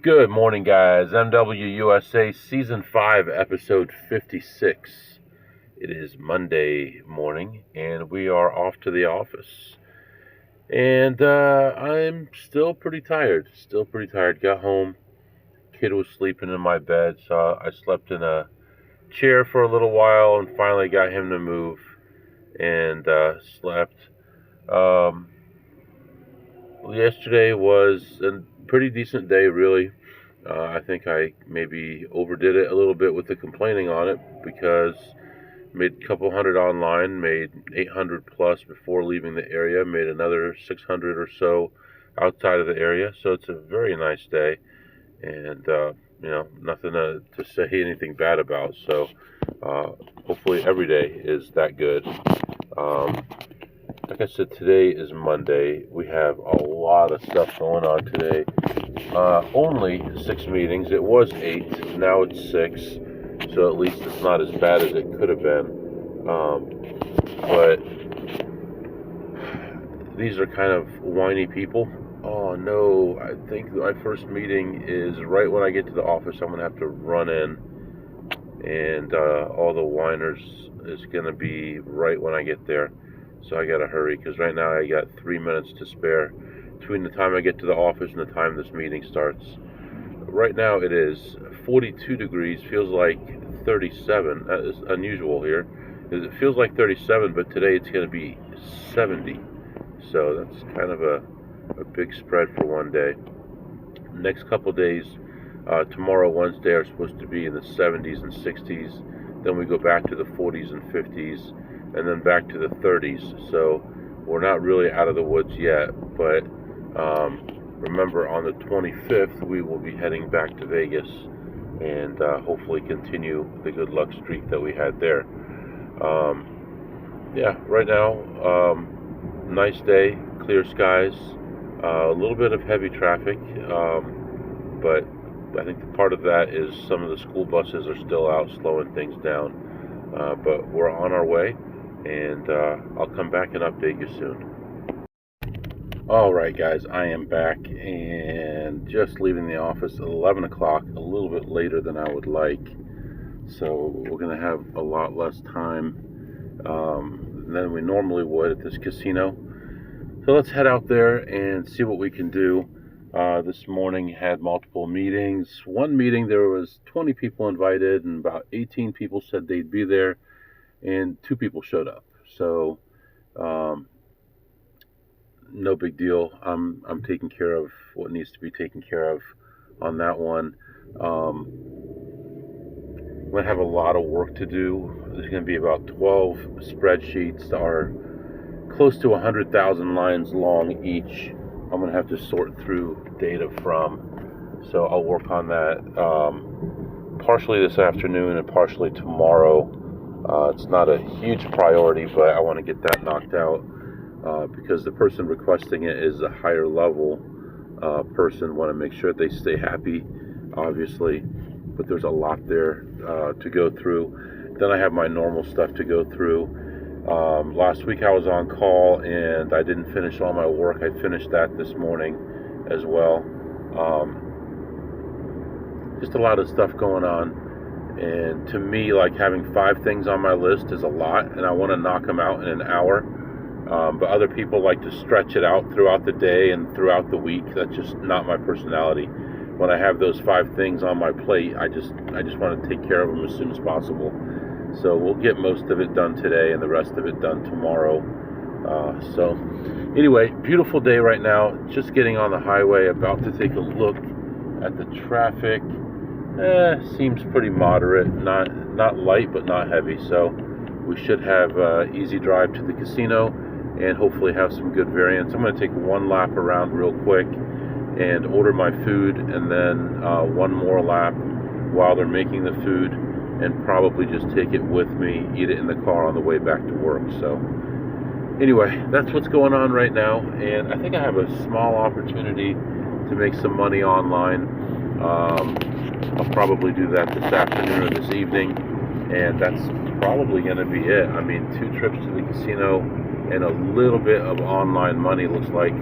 Good morning, guys. MWUSA Season 5, Episode 56. It is Monday morning, and we are off to the office. And I'm still pretty tired. Got home. Kid was sleeping in my bed, so I slept in a chair for a little while and finally got him to move and slept. Um, Yesterday was a pretty decent day, really. I think I maybe overdid it a little bit with the complaining on it because made a couple hundred online, made 800 plus before leaving the area, made another 600 or so outside of the area. So it's a very nice day, and nothing to say anything bad about. So hopefully every day is that good. Like I said, today is Monday. We have a lot of stuff going on today. Only 6 meetings. It was 8. Now it's 6. So at least it's not as bad as it could have been. But these are kind of whiny people. Oh no, I think my first meeting is right when I get to the office. I'm going to have to run in. And all the whiners is going to be right when I get there. So I gotta hurry because right now I got 3 minutes to spare between the time I get to the office and the time this meeting starts. Right now it is 42 degrees, feels like 37. That is unusual here. It feels like 37, but today it's going to be 70. So that's kind of a big spread for one day. Next couple days, tomorrow, Wednesday, are supposed to be in the 70s and 60s. Then we go back to the 40s and 50s. And then back to the 30s. So we're not really out of the woods yet, but remember on the 25th we will be heading back to Vegas and hopefully continue the good luck streak that we had there. Right now, nice day, clear skies, a little bit of heavy traffic, but I think part of that is some of the school buses are still out slowing things down, but we're on our way. And I'll come back and update you soon. Alright guys, I am back and just leaving the office at 11 o'clock, a little bit later than I would like. So we're going to have a lot less time than we normally would at this casino. So let's head out there and see what we can do. This morning had multiple meetings. One meeting there was 20 people invited and about 18 people said they'd be there. And 2 people showed up, so no big deal. I'm taking care of what needs to be taken care of on that one. I'm gonna have a lot of work to do. There's gonna be about 12 spreadsheets that are close to 100,000 lines long each. I'm gonna have to sort through data from, so I'll work on that partially this afternoon and partially tomorrow. It's not a huge priority, but I want to get that knocked out because the person requesting it is a higher level person. Want to make sure they stay happy, obviously, but there's a lot there to go through. Then I have my normal stuff to go through. Last week I was on call and I didn't finish all my work. I finished that this morning as well. Just a lot of stuff going on. And to me, like having 5 things on my list is a lot, and I want to knock them out in an hour. But other people like to stretch it out throughout the day and throughout the week. That's just not my personality. When I have those 5 things on my plate, I just want to take care of them as soon as possible. So we'll get most of it done today and the rest of it done tomorrow. So anyway, beautiful day right now. Just getting on the highway, about to take a look at the traffic. Seems pretty moderate, not light but not heavy, so we should have easy drive to the casino and hopefully have some good variants. I'm going to take one lap around real quick and order my food, and then one more lap while they're making the food, and probably just take it with me, eat it in the car on the way back to work. So anyway, that's what's going on right now, and I think I have a small opportunity to make some money online. I'll probably do that this afternoon or this evening, and that's probably going to be it. I mean, 2 trips to the casino and a little bit of online money looks like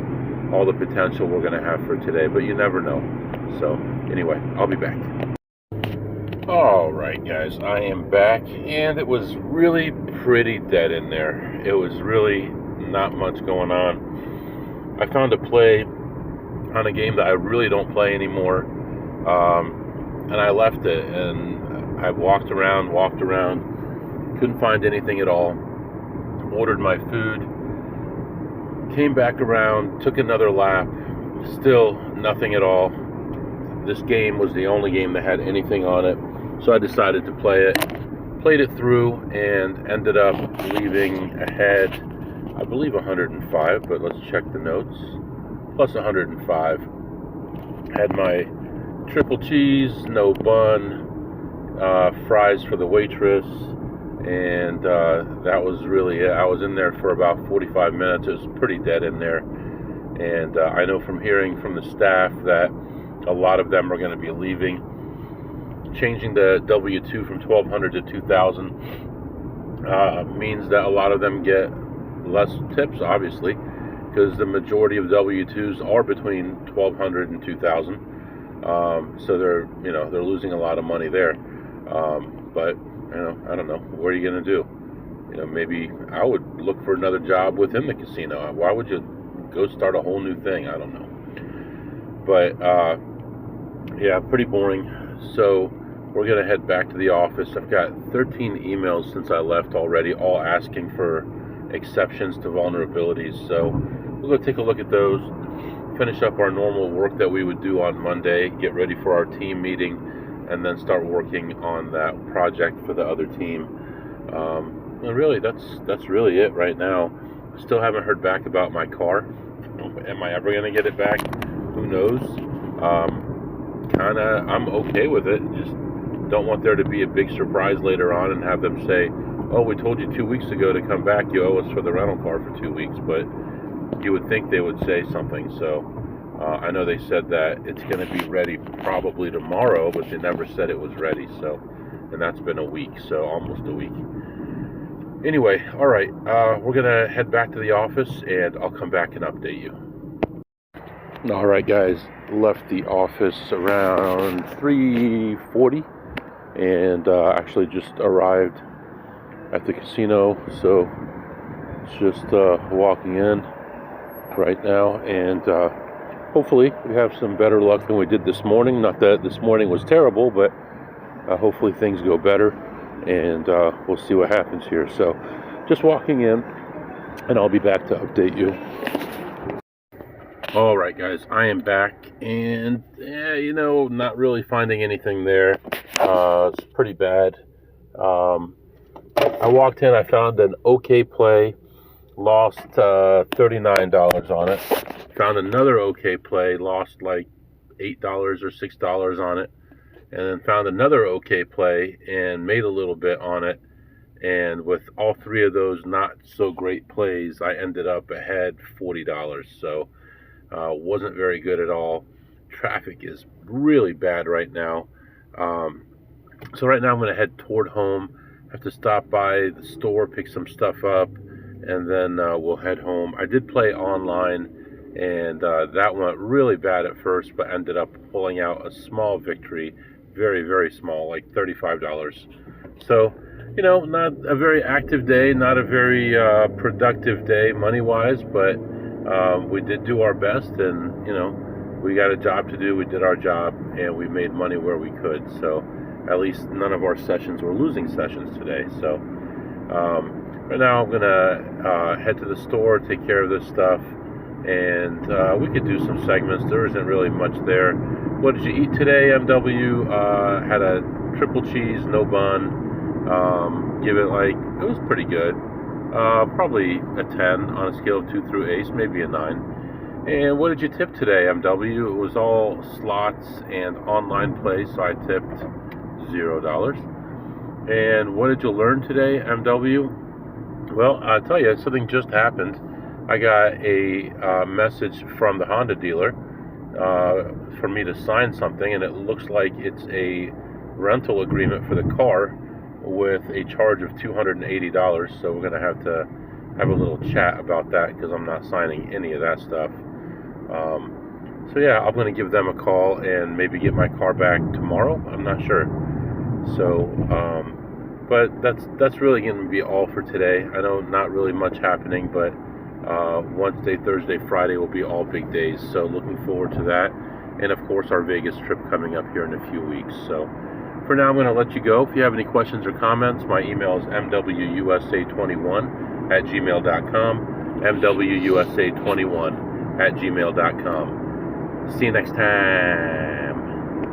all the potential we're going to have for today, but you never know. So anyway, I'll be back. All right, guys, I am back, and it was really pretty dead in there. It was really not much going on. I found a play on a game that I really don't play anymore, and I left it, and I walked around, couldn't find anything at all. Ordered my food, came back around, took another lap, still nothing at all. This game was the only game that had anything on it, so I decided to play it. Played it through and ended up leaving ahead, I believe 105, but let's check the notes. Plus 105. Had my triple cheese, no bun, fries for the waitress, and that was really it. I was in there for about 45 minutes. It was pretty dead in there, and I know from hearing from the staff that a lot of them are going to be leaving. Changing the W-2 from 1,200 to 2,000 means that a lot of them get less tips, obviously, because the majority of W-2s are between 1,200 and 2,000. So they're losing a lot of money there. But I don't know. What are you going to do? Maybe I would look for another job within the casino. Why would you go start a whole new thing? I don't know. But yeah, pretty boring. So we're going to head back to the office. I've got 13 emails since I left already, all asking for exceptions to vulnerabilities. So we're going to take a look at those, finish up our normal work that we would do on Monday, get ready for our team meeting, and then start working on that project for the other team. And really, that's really it right now. Still haven't heard back about my car. Am I ever going to get it back? Who knows? I'm okay with it. Just don't want there to be a big surprise later on and have them say, oh, we told you 2 weeks ago to come back. You owe us for the rental car for 2 weeks. But you would think they would say something. So I know they said that it's going to be ready probably tomorrow, but they never said it was ready. So, and that's been a week, so almost a week. Anyway, all right, we're going to head back to the office, and I'll come back and update you. All right, guys, left the office around 3:40, and actually just arrived at the casino, so it's just walking in right now, and hopefully we have some better luck than we did this morning. Not that this morning was terrible, but hopefully things go better, and we'll see what happens here. So just walking in, and I'll be back to update you. All right, guys, I am back, and not really finding anything there. It's pretty bad. I walked in, I found an okay play, lost $39 on it. Found another okay play, lost like $8 or $6 on it, and then found another okay play and made a little bit on it. And with all three of those not so great plays, I ended up ahead $40. So wasn't very good at all. Traffic is really bad right now. So right now I'm going to head toward home. I have to stop by the store, pick some stuff up, and then we'll head home. I did play online, and that went really bad at first, but ended up pulling out a small victory, very, very small, like $35. So, not a very active day, not a very productive day money-wise, but we did do our best, and, we got a job to do. We did our job, and we made money where we could. So at least none of our sessions were losing sessions today. So right now I'm going to head to the store, take care of this stuff, and we could do some segments. There isn't really much there. What did you eat today, MW? Had a triple cheese, no bun. Give it it was pretty good. Probably a 10 on a scale of 2 through ace, maybe a 9. And what did you tip today, MW? It was all slots and online play, so I tipped $0. And what did you learn today, MW? Well, I'll tell you, something just happened. I got a message from the Honda dealer for me to sign something, and it looks like it's a rental agreement for the car with a charge of $280. So we're going to have a little chat about that, because I'm not signing any of that stuff. So yeah, I'm going to give them a call and maybe get my car back tomorrow. I'm not sure. So, but that's really going to be all for today. I know not really much happening, but Wednesday, Thursday, Friday will be all big days. So looking forward to that. And of course, our Vegas trip coming up here in a few weeks. So for now, I'm going to let you go. If you have any questions or comments, my email is mwusa21@gmail.com. mwusa21@gmail.com. See you next time.